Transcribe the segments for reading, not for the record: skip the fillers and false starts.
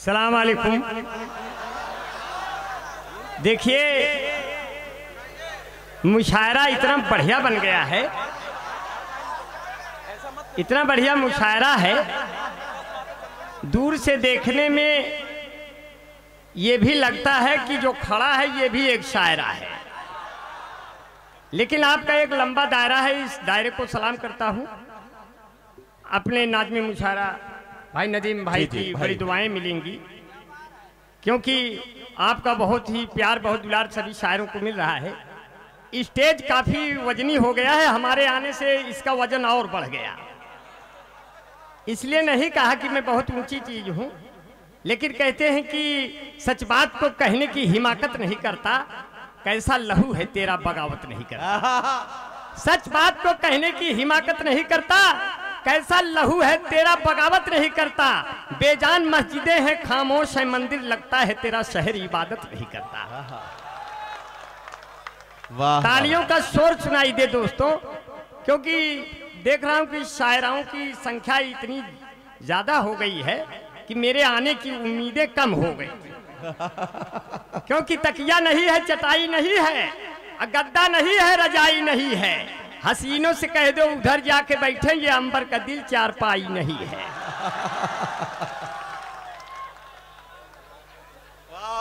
सलाम अलैकुम। देखिए मुशायरा इतना बढ़िया बन गया है, इतना बढ़िया मुशायरा है, दूर से देखने में ये भी लगता है कि जो खड़ा है ये भी एक शायरा है। लेकिन आपका एक लंबा दायरा है, इस दायरे को सलाम करता हूँ। अपने नाज़्म मुशायरा भाई नदीम भाई की बड़ी दुआएं मिलेंगी, क्योंकि आपका बहुत ही प्यार बहुत दुलार सभी शायरों को मिल रहा है। स्टेज काफ़ी वजनी हो गया है, हमारे आने से इसका वजन और बढ़ गया। इसलिए नहीं कहा कि मैं बहुत ऊंची चीज हूँ, लेकिन कहते हैं कि सच बात को कहने की हिमाकत नहीं करता, कैसा लहू है तेरा बगावत नहीं करता। सच बात को कहने की हिमाकत नहीं करता, कैसा लहू है तेरा बगावत नहीं करता। बेजान मस्जिदें हैं, खामोश है मंदिर, लगता है तेरा शहर इबादत नहीं करता। तालियों का शोर सुनाई दे दोस्तों, क्योंकि देख रहा हूं कि शायराओं की संख्या इतनी ज्यादा हो गई है कि मेरे आने की उम्मीदें कम हो गई। क्योंकि तकिया नहीं है, चटाई नहीं है, गद्दा नहीं है, रजाई नहीं है। हसीनों से कह दो उधर जाके बैठे, ये अंबर का दिल चारपाई नहीं है।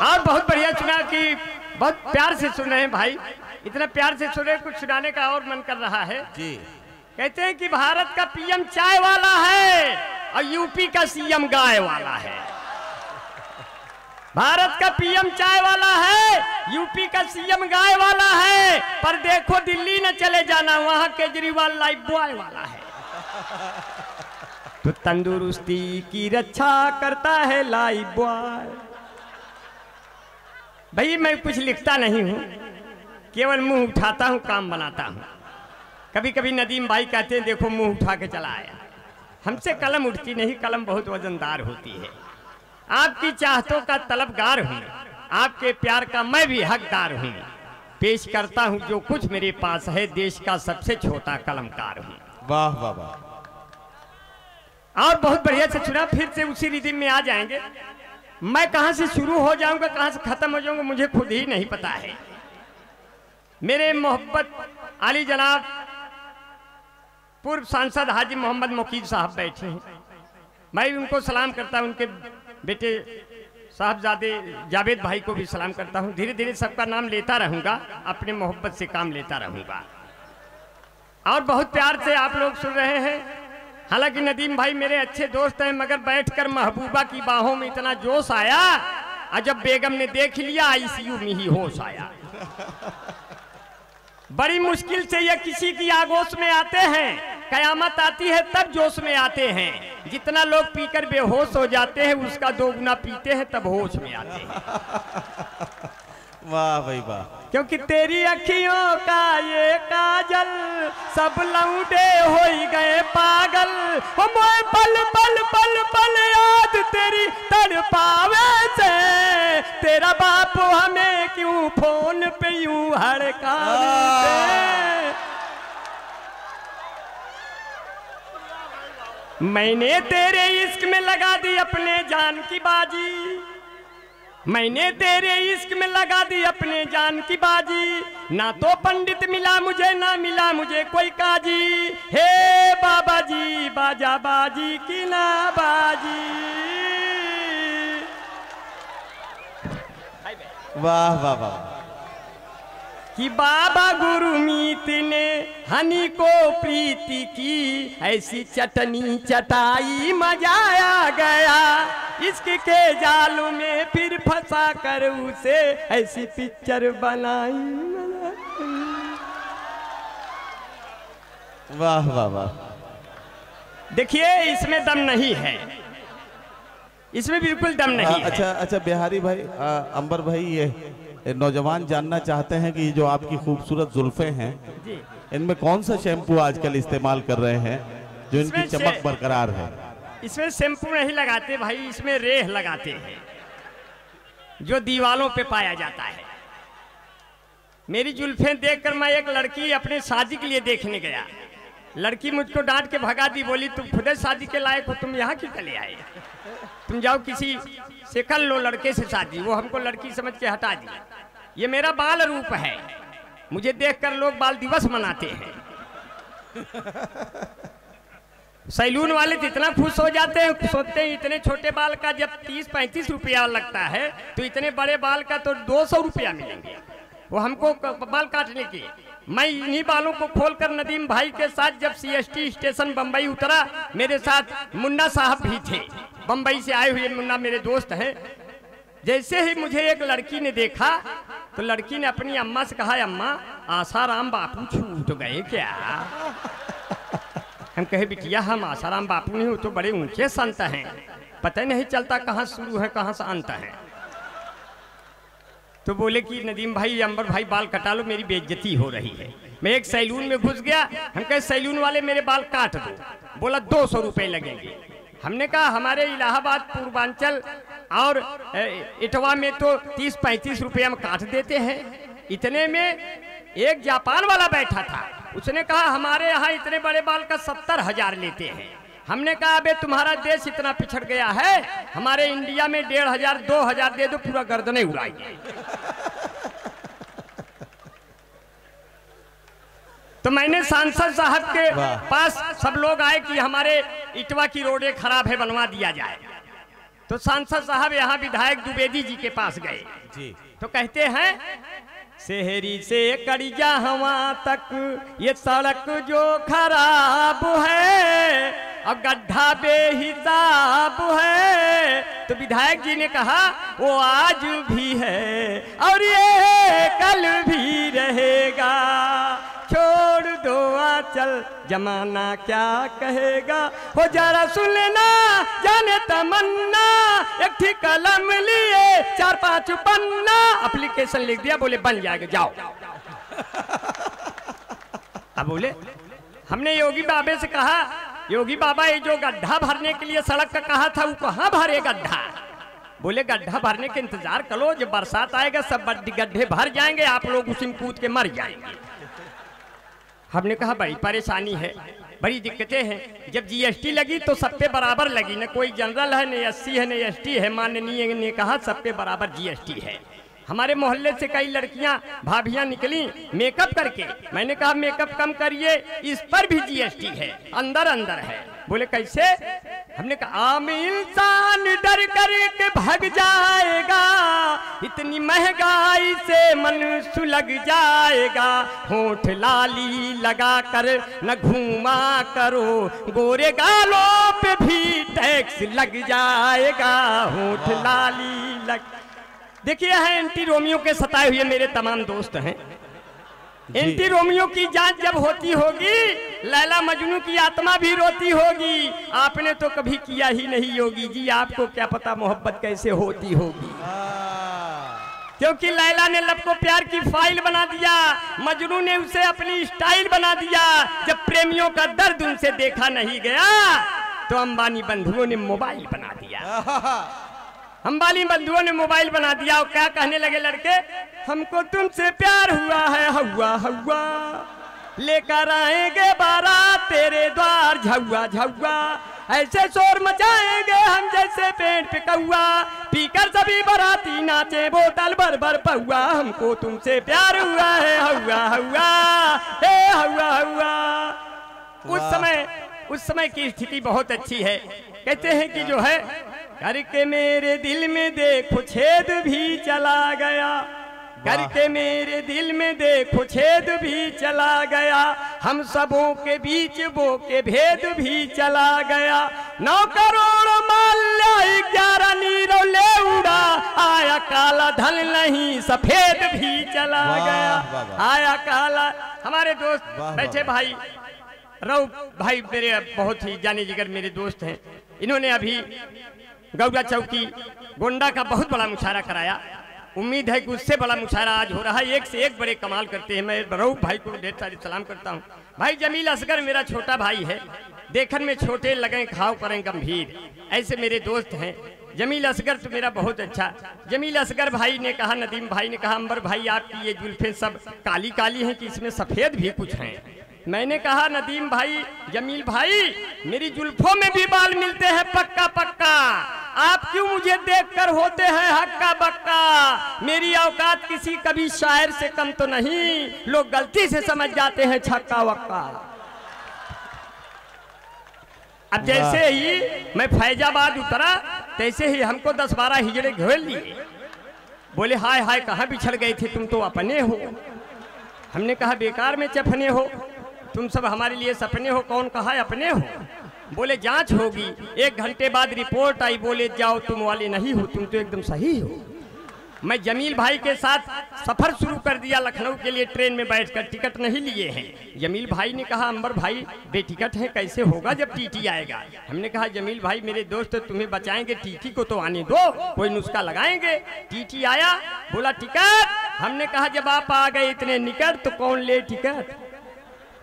और बहुत बढ़िया सुना कि बहुत प्यार से सुन रहे हैं भाई, इतना प्यार से सुन रहे, कुछ सुनाने का और मन कर रहा है जी। कहते हैं कि भारत का पीएम चाय वाला है और यूपी का सीएम गाय वाला है। भारत का पीएम चाय वाला है, यूपी का सीएम गाय वाला है, पर देखो दिल्ली न चले जाना, वहां केजरीवाल लाइफ बॉय वाला है। तो तंदुरुस्ती की रक्षा करता है लाइफ बॉय। भाई मैं कुछ लिखता नहीं हूं, केवल मुंह उठाता हूं, काम बनाता हूं। कभी कभी नदीम भाई कहते हैं देखो मुंह उठा के चला आया। हमसे कलम उठती नहीं, कलम बहुत वजनदार होती है। आपकी चाहतों का तलबगार हूँ, आपके प्यार का मैं भी हकदार हूँ। पेश करता हूँ जो कुछ मेरे पास है, देश का सबसे छोटा कलमकार हूँ। वाह वाह वाह। और बहुत बढ़िया से सुना, फिर से उसी रिदम में आ जाएंगे। मैं कहाँ से शुरू हो जाऊंगा, कहाँ से खत्म हो जाऊंगा, मुझे खुद ही नहीं पता है। मेरे मोहब्बत आली जनाब पूर्व सांसद हाजी मोहम्मद मुकीद साहब बैठे हैं, मैं उनको सलाम करता हूं। उनके बेटे साहबजादे जावेद भाई को भी सलाम करता हूं। धीरे धीरे सबका नाम लेता रहूंगा, अपने मोहब्बत से काम लेता रहूंगा। और बहुत प्यार से आप लोग सुन रहे हैं। हालांकि नदीम भाई मेरे अच्छे दोस्त हैं, मगर बैठकर महबूबा की बाहों में इतना जोश आया, और जब बेगम ने देख लिया आईसीयू में ही होश आया। बड़ी मुश्किल से ये किसी की आगोश में आते हैं, कयामत आती है तब जोश में आते हैं। जितना लोग पीकर बेहोश हो जाते हैं, उसका दोगुना पीते हैं तब होश में आते हैं। वाह भाई वाह। क्योंकि तेरी अखियों का ये काजल, सब लौटे हो गए पागल। हो मोए पल पल पल पल याद तेरी तड़पावे से, तेरा बाप हमें क्यों फोन पे यूं हड़कावे। मैंने तेरे इश्क में लगा दी अपने जान की बाजी, मैंने तेरे इश्क में लगा दी अपने जान की बाजी। ना तो पंडित मिला मुझे, ना मिला मुझे कोई काजी। हे बाबा जी बाजा बाजी की ना बाजी। वाह वाह वाह। कि बाबा गुरुमीत ने हनी को प्रीति की, ऐसी चटनी चटाई मजा आ गया। इश्क के जाल में फिर फंसा कर उसे ऐसी पिक्चर बनाई। वाह वाह वाह। देखिए इसमें दम नहीं है, इसमें बिल्कुल दम नहीं है। अच्छा बिहारी भाई, अंबर भाई, ये नौजवान जानना चाहते हैं कि जो आपकी खूबसूरत जुल्फे हैं, इनमें कौन सा शैम्पू आजकल इस्तेमाल कर रहे हैं जो इनकी चमक बरकरार है? इसमें शैम्पू नहीं लगाते भाई, इसमें रेह लगाते हैं जो दीवालों पे पाया जाता है। मेरी जुल्फें देखकर मैं एक लड़की अपने शादी के लिए देखने गया, लड़की मुझको डांट के भगा दी, बोली तुम खुद शादी के लायक हो, तुम यहाँ क्यों चले आए, तुम जाओ किसी से कर लो लड़के से शादी। वो हमको लड़की समझ के हटा दी। ये मेरा बाल रूप है, मुझे देखकर लोग बाल दिवस मनाते हैं। सैलून वाले इतना खुश हो जाते हैं, सोचते हैं इतने छोटे बाल का जब 30-35 रुपया लगता है तो इतने बड़े बाल का तो 200 रुपया मिलेंगे वो हमको बाल काटने के। मैं इन्हीं बालों को खोलकर नदीम भाई के साथ जब CST स्टेशन बंबई उतरा, मेरे साथ मुन्ना साहब भी थे, बंबई से आए हुए मुन्ना मेरे दोस्त हैं। जैसे ही मुझे एक लड़की ने देखा तो लड़की ने अपनी अम्मा से कहा, अम्मा आसाराम बापू छूट गए क्या? हम कहे बिटिया हम आसाराम बापू नहीं, वो तो बड़े ऊंचे संत हैं, पता नहीं चलता कहाँ शुरू है कहाँ से अंत है। तो बोले कि नदीम भाई अंबर भाई बाल कटा लो, मेरी बेइज्जती हो रही है। मैं एक सैलून में घुस गया, हम कहे सैलून वाले मेरे बाल काट दो, बोला 200 रुपए लगेंगे। हमने कहा हमारे इलाहाबाद पूर्वांचल और इटवा में तो 30-35 रुपये हम काट देते हैं। इतने में एक जापान वाला बैठा था, उसने कहा हमारे यहाँ इतने बड़े बाल का 70,000 लेते हैं। हमने कहा अबे तुम्हारा देश इतना पिछड़ गया है, हमारे इंडिया में 1,500-2,000 दे दो, पूरा गर्दनें उड़ाएंगे। तो मैंने सांसद साहब के पास सब लोग आए कि हमारे इटवा की रोडें खराब है, बनवा दिया जाए। तो सांसद साहब यहाँ विधायक द्विवेदी जी के पास गए जी। तो कहते हैं शहरी से कड़िया हवा तक ये सड़क जो खराब है और गड्ढा बेहिसाब है। तो विधायक जी ने कहा वो आज भी है और ये कल भी रहेगा, छोड़ दो आंचल जमाना क्या कहेगा। हो जरा सुन लेना जाने तमन्ना, एक थी कलम लिए 4-5 पन्ना, एप्लीकेशन लिख दिया, बोले बन जाएगा जाओ। अब बोले हमने योगी बाबे से कहा, योगी बाबा ये जो गड्ढा भरने के लिए सड़क का कहा था वो कहाँ भरे गड्ढा? बोले गड्ढा भरने के इंतजार करो, जब बरसात आएगा सब गड्ढे भर जाएंगे, आप लोग उसी में कूद के मर जाएंगे। हमने कहा बड़ी परेशानी है, बड़ी दिक्कतें हैं। जब GST लगी तो सब पे बराबर लगी, न कोई जनरल है न SC है न ST है। माननीय ने कहा सब पे बराबर GST है। हमारे मोहल्ले से कई लड़कियां भाभियां निकली मेकअप करके, मैंने कहा मेकअप कम करिए, इस पर भी GST है, अंदर अंदर है। बोले कैसे? हमने कहा आम इंसान डर कर के भाग जाएगा, इतनी महंगाई से मन सुलग जाएगा। होठ लाली लगा कर न घूमा करो, गोरे गालों पे भी टैक्स लग जाएगा। होठ लाली लग, देखिए है एंटी रोमियो के सताए हुए मेरे तमाम दोस्त हैं। एंटी रोमियो की जांच जब होती होगी, लैला मजनू की आत्मा भी रोती होगी। आपने तो कभी किया ही नहीं योगी जी, आपको क्या पता मोहब्बत कैसे होती होगी। क्योंकि लैला ने लब को प्यार की फाइल बना दिया, मजनू ने उसे अपनी स्टाइल बना दिया। जब प्रेमियों का दर्द उनसे देखा नहीं गया तो अंबानी बंधुओं ने मोबाइल बना दिया। अंबानी बंधुओं ने मोबाइल बना दिया और क्या कहने लगे लड़के, हमको तुमसे प्यार हुआ है हवा हवा, लेकर आएंगे बारात तेरे द्वार झुआ झुआ, ऐसे शोर मचाएंगे हम जैसे पेड़ पे कौआ, पीकर सभी बाराती नाचे बोतल भर भर पौआ, हमको तुमसे प्यार हुआ है हवा हवा हे हवा हवा। उस समय की स्थिति बहुत अच्छी है। कहते हैं कि जो है करके मेरे दिल में देखो छेद भी चला गया, करके मेरे दिल में देखो छेद भी चला गया, हम सबों के बीच वो के भेद भी चला गया। 9 करोड़ माल्या 11 नीरों ले उड़ा, आया काला धन नहीं सफेद भी चला गया, आया काला। हमारे दोस्त बैठे भाई रऊ भाई मेरे बहुत ही जाने जिगर मेरे दोस्त हैं, इन्होंने अभी गौरा चौकी गोंडा का बहुत बड़ा मुशायरा कराया। उम्मीद है कि उससे बड़ा मुशायरा आज हो रहा है। एक से एक बड़े कमाल करते हैं। मैं रऊ भाई को ढेर सारी सलाम करता हूँ। भाई जमील असगर मेरा छोटा भाई है, देखन में छोटे लगें घाव करें गंभीर, ऐसे मेरे दोस्त हैं। जमील असगर तो मेरा बहुत अच्छा। जमील असगर भाई ने कहा, नदीम भाई ने कहा, अंबर भाई आपकी ये जुल्फें सब काली काली हैं कि इसमें सफ़ेद भी कुछ हैं। मैंने कहा नदीम भाई, जमील भाई, मेरी जुल्फों में भी बाल मिलते हैं पक्का पक्का, आप क्यों मुझे देखकर होते हैं हक्का बक्का। मेरी औकात किसी कभी शायर से कम तो नहीं, लोग गलती से समझ जाते हैं छक्का वक्का। अब जैसे ही मैं फैजाबाद उतरा तैसे ही हमको 10-12 हिजड़े घेर लिए। बोले हाय हाय कहाँ बिछड़ गए थे, तुम तो अपने हो। हमने कहा बेकार में चपने हो, तुम सब हमारे लिए सपने हो, कौन कहा अपने हो। बोले जांच होगी, 1 घंटे बाद रिपोर्ट आई, बोले जाओ तुम वाले नहीं हो, तुम तो एकदम सही हो। मैं जमील भाई के साथ सफर शुरू कर दिया लखनऊ के लिए, ट्रेन में बैठकर, टिकट नहीं लिए हैं। जमील भाई ने कहा अंबर भाई बेटिकट है, कैसे होगा जब टीटी आएगा। हमने कहा जमील भाई मेरे दोस्त तुम्हें बचाएंगे, टीटी को तो आने दो, कोई नुस्खा लगाएंगे। टीटी आया, बोला टिकट। हमने कहा जब आप आ गए इतने निकट तो कौन ले टिकट।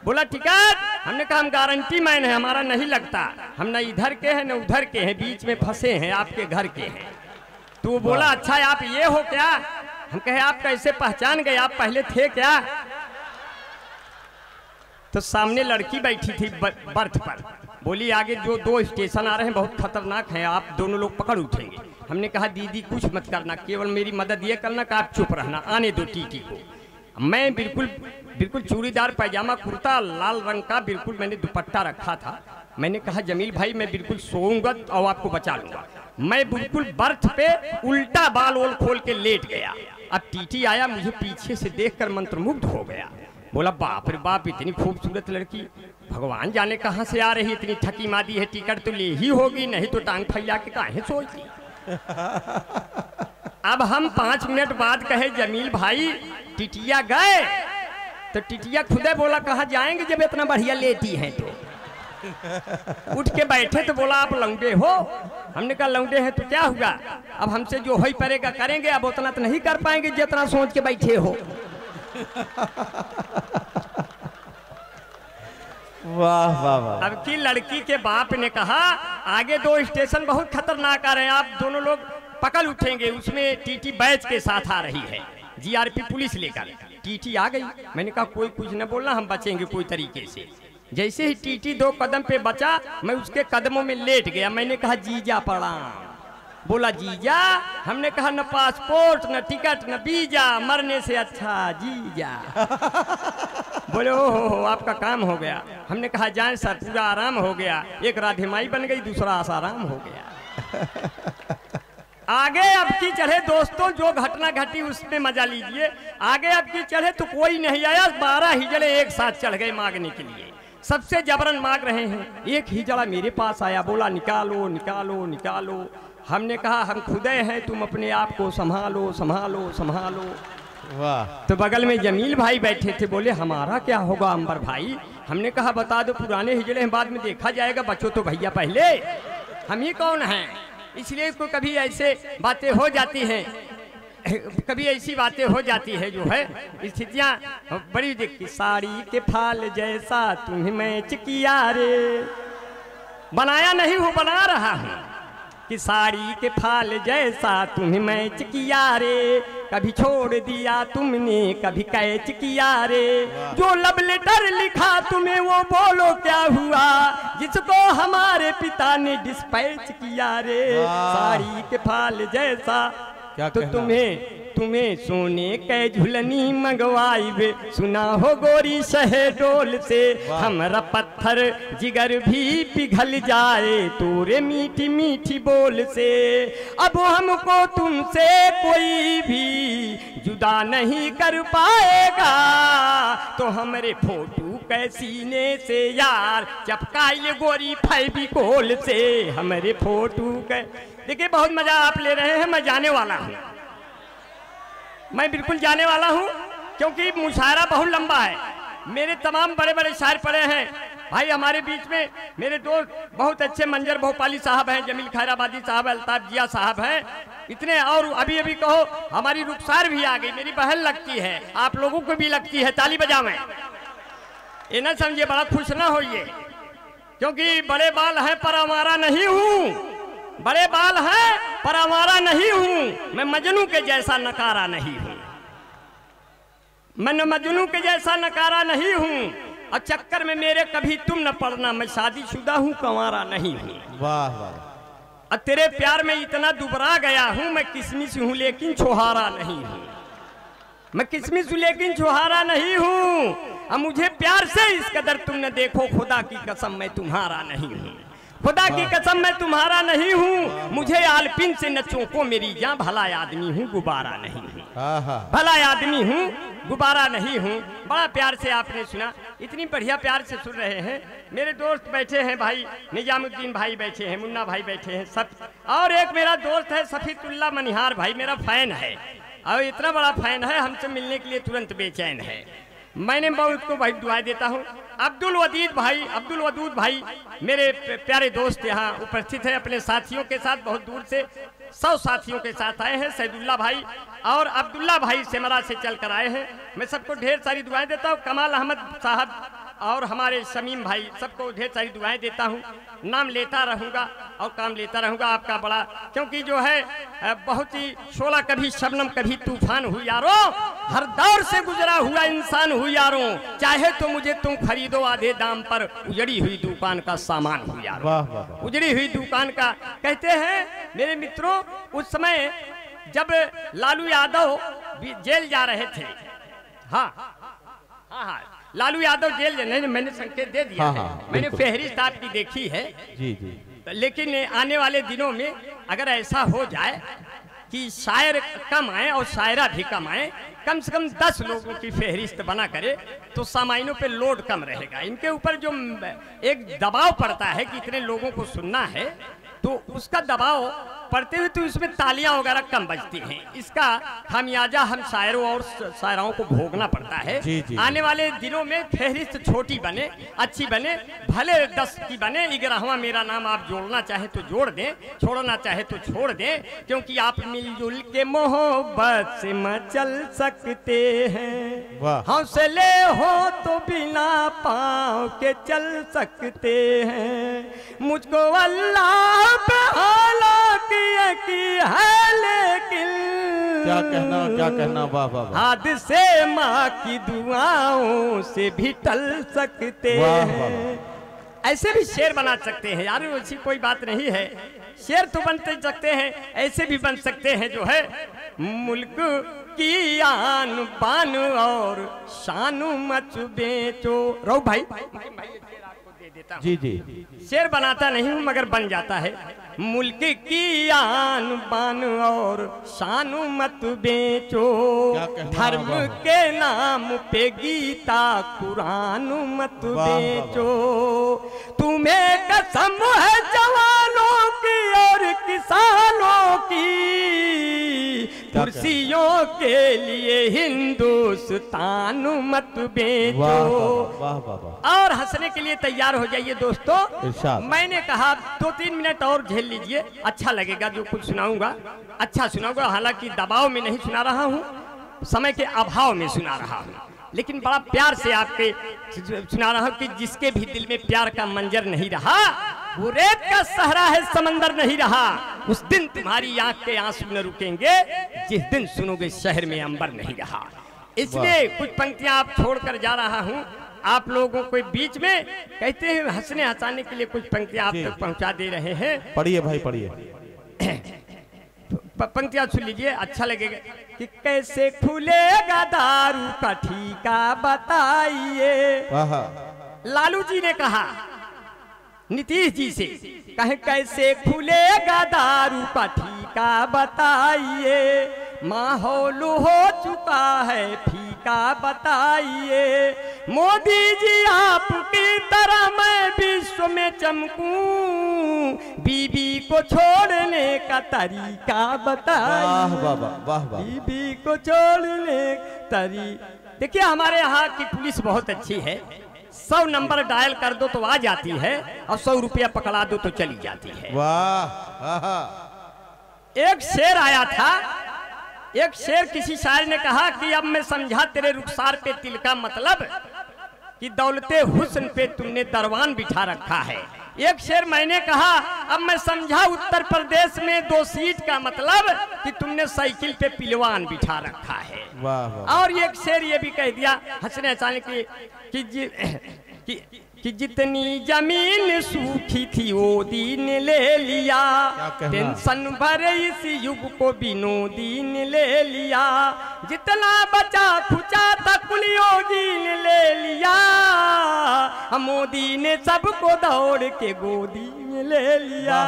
बोला टिकट। हमने कहा हम गारंटी मैन है, हमारा नहीं लगता, हम न इधर के हैं न उधर के हैं, बीच में फंसे हैं, आपके घर के हैं। तो बोला अच्छा आप ये हो क्या। हम कहे आप कैसे पहचान गए, आप पहले थे क्या। तो सामने लड़की बैठी थी बर्थ पर, बोली आगे जो 2 स्टेशन आ रहे हैं बहुत खतरनाक हैं, आप दोनों लोग पकड़ उठेंगे। हमने कहा दीदी कुछ मत करना, केवल मेरी मदद ये करना कि आप चुप रहना, आने दो टीटी को। मैं बिल्कुल चूड़ीदार पैजामा कुर्ता लाल रंग का, बिल्कुल मैंने दुपट्टा रखा था। मैंने कहा जमील भाई मैं बिल्कुल सोऊंगा और आपको बचा लूंगा। मैं बिल्कुल बर्थ पे उल्टा बाल वोल खोल के लेट गया। अब टीटी आया, मुझे पीछे से देखकर मंत्रमुग्ध हो गया। बोला बाप रे बाप, इतनी खूबसूरत लड़की, भगवान जाने कहाँ से आ रही, इतनी ठकी मादी है, टिकट तो ले ही होगी, नहीं तो टांग फैला के काहे सोचती। अब हम 5 मिनट बाद कहे जमील भाई टिटिया गए, तो टिटिया खुदे बोला कहाँ जाएंगे जब इतना बढ़िया लेटी है। तो उठ के बैठे तो बोला आप लौंडे हो। हमने कहा लौंडे हैं तो क्या हुआ, अब हमसे जो हो पड़ेगा करेंगे, अब उतना तो नहीं कर पाएंगे जितना सोच के बैठे हो। वाह वाह वाह। अब की लड़की के बाप ने कहा आगे 2 स्टेशन बहुत खतरनाक आ रहे हैं, आप दोनों लोग पकड़ उठेंगे। उसमें टीटी बैच के साथ आ रही है, जीआरपी पुलिस लेकर। टीटी आ गई, मैंने कहा कोई कुछ न बोलना, हम बचेंगे कोई तरीके से। जैसे ही टीटी 2 कदम पे बचा, मैं उसके कदमों में लेट गया। मैंने कहा जीजा प्रणाम। बोला जीजा। हमने कहा न पासपोर्ट न टिकट न वीजा, मरने से अच्छा जीजा। बोले हो आपका काम हो गया। हमने कहा जाए सर, पूरा आराम हो गया, एक राधेमाई बन गई, दूसरा आसाराम हो गया। आगे अब की चढ़े दोस्तों, जो घटना घटी उसमें मजा लीजिए। आगे अब की चढ़े तो कोई नहीं आया, 12 हिजड़े एक साथ चढ़ गए मांगने के लिए, सबसे जबरन मांग रहे हैं। एक हिजड़ा मेरे पास आया, बोला निकालो निकालो निकालो। हमने कहा हम खुदे हैं, तुम अपने आप को संभालो संभालो संभालो। वाह। तो बगल में जमील भाई बैठे थे, बोले हमारा क्या होगा अंबर भाई। हमने कहा बता दो, पुराने हिजड़े हैं, बाद में देखा जाएगा, बच्चों तो भैया पहले, हम ही कौन हैं। इसलिए को कभी ऐसे बातें हो जाती हैं, कभी ऐसी बातें हो जाती है जो है स्थितियाँ बड़ी देखती। साड़ी के फाल जैसा तुम्हें मैच किया रे, बनाया नहीं हूँ बना रहा हूँ, कि साड़ी के फाल जैसा तुम्हें मैच किया रे, कभी छोड़ दिया तुमने कभी कैच किया रे। जो लव लेटर लिखा तुम्हें वो बोलो क्या हुआ, जिसको हमारे पिता ने डिस्पैच किया रे। साड़ी के फाल जैसा तो तुम्हें सोने के झुलनी मंगवाई वे, सुना हो गोरी शहडोल से, हमारा पत्थर जिगर भी पिघल जाए तोरे मीठी मीठी बोल से। अब हमको तुमसे कोई भी जुदा नहीं कर पाएगा, तो हमारे फोटो के सीने से यार चपकाइए गोरी फेविकोल से, हमारे फोटो के। देखिए बहुत मजा आप ले रहे हैं, मैं जाने वाला हूँ, मैं बिल्कुल जाने वाला हूँ, क्योंकि मुशायरा बहुत लंबा है। मेरे तमाम बड़े बड़े शायर पड़े हैं भाई। हमारे बीच में मेरे दोस्त बहुत अच्छे मंजर भोपाली साहब हैं, जमील खैराबादी साहब, अल्ताफ जिया साहब हैं, इतने। और अभी अभी कहो हमारी रुखसार भी आ गई, मेरी बहन लगती है, आप लोगों को भी लगती है, ताली बजावें। ये ना समझिए बड़ा खुश ना होइए, क्योंकि बड़े बाल हैं पर हमारा नहीं हूँ, बड़े बाल हैं पर आवारा नहीं हूं, मैं मजनू के जैसा नकारा नहीं हूं, मैं मजनू के जैसा नकारा नहीं हूं। और चक्कर में मेरे कभी तुम न पड़ना, मैं शादीशुदा हूँ, कंवारा नहीं हूँ। वाह वाह। और तेरे प्यार में इतना दुबरा गया हूँ, मैं किसमिस हूँ लेकिन छोहारा नहीं हूँ। मैं किसमिस हूँ लेकिन छोहारा नहीं हूँ। अब मुझे प्यार से इस कदर तुम न देखो, खुदा की कसम मैं तुम्हारा नहीं हूँ। खुदा की कसम मैं तुम्हारा नहीं हूँ। मुझे आलपिन से न चौंको मेरी जान, भला आदमी हूँ गुब्बारा नहीं हूँ। भला आदमी हूँ गुब्बारा नहीं हूँ। बड़ा प्यार से आपने सुना, इतनी बढ़िया प्यार से सुन रहे हैं। मेरे दोस्त बैठे हैं, भाई निजामुद्दीन भाई बैठे हैं, मुन्ना भाई बैठे हैं सब, और एक मेरा दोस्त है सफीतुल्ला मनिहार भाई, मेरा फैन है और इतना बड़ा फैन है, हमसे मिलने के लिए तुरंत बेचैन है। मैंने बहुत को भाई दुआ देता हूँ। अब्दुल वदूद भाई मेरे प्यारे दोस्त यहाँ उपस्थित है अपने साथियों के साथ, बहुत दूर से 100 साथियों के साथ आए हैं। सैदुल्ला भाई और अब्दुल्ला भाई सेमरा से चल कर आए हैं। मैं सबको ढेर सारी दुआएं देता हूँ। कमाल अहमद साहब और हमारे शमीम भाई सबको ढेर सारी दुआएं देता हूँ। नाम लेता रहूँगा और काम लेता रहूँगा आपका बड़ा, क्योंकि जो है बहुत ही शोला कभी शबनम कभी तूफान हुई यारों, हर दौर से गुजरा हुआ इंसान हुई यारों, चाहे तो मुझे तुम खरीदो आधे दाम पर, उजड़ी हुई दुकान का सामान हुई यारों। उजड़ी हुई दुकान का कहते हैं मेरे मित्रों, उस समय जब लालू यादव जेल जा रहे थे, हाँ लालू यादव जेल नहीं, मैंने संकेत दे दिया है, मैंने फहरिस्त आपकी देखी है जी। लेकिन आने वाले दिनों में अगर ऐसा हो जाए कि शायर कम आए और शायरा भी कम आए, कम से कम 10 लोगों की फहरिस्त बना करे तो सामाइनों पे लोड कम रहेगा। इनके ऊपर जो एक दबाव पड़ता है कि इतने लोगों को सुनना है, तो उसका दबाव पड़ते हुए तो इसमें तालियां वगैरह कम बजती हैं। इसका खामियाजा हम शायरों और शायराओं को भोगना पड़ता है। जी। आने वाले दिनों में फहरिस्त छोटी बने, अच्छी बने, भले 10 की बने, 11वां मेरा नाम आप जोड़ना चाहे तो जोड़ दें, छोड़ना चाहे तो छोड़ दें, क्योंकि आप मिलजुल के मोहब्बत से मचल सकते हैं। हौसले हो तो बिना पाँव के चल सकते हैं। मुझको अल्लाह पे हालांकि है लेकिन क्या कहना वाह वाह, हादसे माँ की दुआओं से भी टल सकते हैं। ऐसे भी शेर बना सकते हैं यार, ऐसी कोई बात नहीं है। शेर तो बनते सकते हैं, ऐसे भी बन सकते हैं जो है मुल्क की आन बान और शान मत बेचो। रो भाई जी शेर बनाता नहीं हूँ मगर बन जाता है। मुल्क की आन बान और शान मत बेचो, धर्म के नाम पे गीता कुरान मत बेचो। तुम्हें कसम है जवानों की और किसानों की, कुर्सियों के लिए हिंदुस्तान मत बेचो। और हंसने के लिए तैयार हो जाइए दोस्तों। मैंने कहा 2-3 मिनट और झेल लीजिए, अच्छा लगेगा जो कुछ सुनाऊंगा, अच्छा सुनाऊंगा। हालांकि दबाव में नहीं सुना रहा हूँ, समय के अभाव में सुना रहा हूँ, लेकिन बड़ा प्यार से आपके सुना रहा हूँ कि जिसके भी दिल में प्यार का मंजर नहीं रहा, वो रेत का सहरा है समंदर नहीं रहा। उस दिन तुम्हारी आंख के आंसू न रुकेंगे, जिस दिन सुनोगे शहर में अंबर नहीं रहा। इसलिए कुछ पंक्तियां आप छोड़कर जा रहा हूँ आप लोगों को बीच में, कहते हैं हंसने हंसाने के लिए कुछ पंक्तियां आप तक पहुंचा दे रहे हैं। पढ़िए भाई पढ़िए, पंक्तियां सुन लीजिए, अच्छा लगेगा। कि कैसे खुलेगा दारू का ठीका बताइए। लालू जी ने कहा नीतीश जी से, कहे कैसे खुलेगा दारू का ठीका बताइए। माहौल हो चुका है फीका बताइए। मोदी जी आपकी तरह मैं विश्व में चमकूं, बीबी को छोड़ने का तरीका बताइए। बीबी को छोड़ने देखिए हमारे यहाँ की पुलिस बहुत अच्छी है। 100 नंबर डायल कर दो तो आ जाती है और 100 रुपया पकड़ा दो तो चली जाती है। वाह। एक शेर आया था, एक शेर किसी शायर ने कहा कि अब मैं समझा तेरे रुखसार पे तिल का मतलब, कि दौलते हुस्न पे तुमने दरवान बिठा रखा है। एक शेर मैंने कहा अब मैं समझा उत्तर प्रदेश में 2 सीट का मतलब, कि तुमने साइकिल पे पिलवान बिठा रखा है। वाह वाह। और एक शेर ये भी कह दिया हंसने हंसाने की कि कि जितनी जमीन सूखी थी वो दीन ले लिया, टेंशन भरे इस युग को विनोदी ने ले लिया, जितना बचा खुचा था कुल योगी ने ले लिया, मोदी ने सबको दौड़ के गोदी में ले लिया।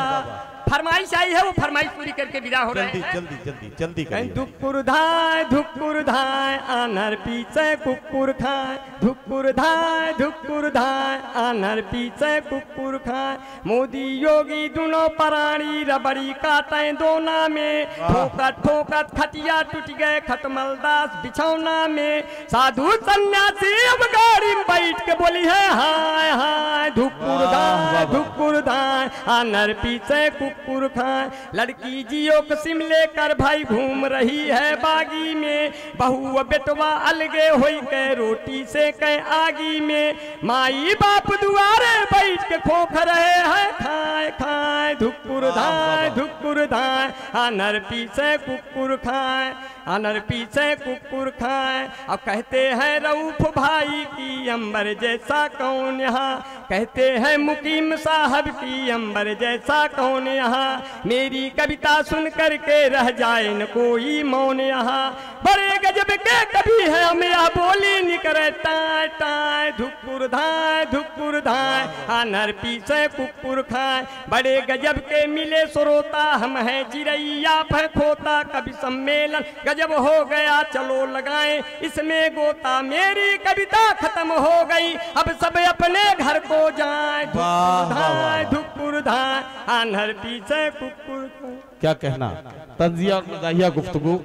फरमाइश आई है, वो फरमाइश पूरी करके विदा हो रहे हैं। जल्दी जल्दी जल्दी करिए। धुक्कुर धाय आनर पीछे कुकुर खाए, धुक्कुर धाय आनर पीछे कुकुर खाए, मोदी योगी दोनों प्राणी रबड़ी काटे दोना में, ठोकत ठोकत खटिया टूट गए खटमलदास बिछौना में, साधु सन्यासी अब गाड़ी में बैठ के बोली है हाय हाय, धुक्कुर धाय आनर पीछे कुकुर खाए, लड़की जियो किस्म लेकर भाई घूम रही है बागी में, बहू बेटवा अलगे होई के रोटी से के आगी में, माई बाप दुआरे बैठ के खोख रहे हैं खाए खाए, धुक्कुर धाय आनर पीछे कुकुर खाए, आनर पीछे कुकुर खाए। अब कहते हैं रऊफ भाई की अंबर जैसा कौन यहाँ, कहते हैं मुकीम साहब की अंबर जैसा कौन यहाँ, मेरी कविता सुन करके रह जाए न कोई मौन यहाँ, बड़े गजब के कवि है हम यह बोली निकरे टाय टाय, धुक्कुर धाय आनर पीछे कुकुर खाए, बड़े गजब के मिले श्रोता हम हैं चिरैया खोता, कवि सम्मेलन गजब हो गया चलो लगाएं इसमें गोता, मेरी कविता खत्म हो गई अब सब अपने घर को जाए, धुक्कुर धाय आनर पीछे कुकुर। क्या कहना, तंजिया और मज़ाहिया गुफ्तगू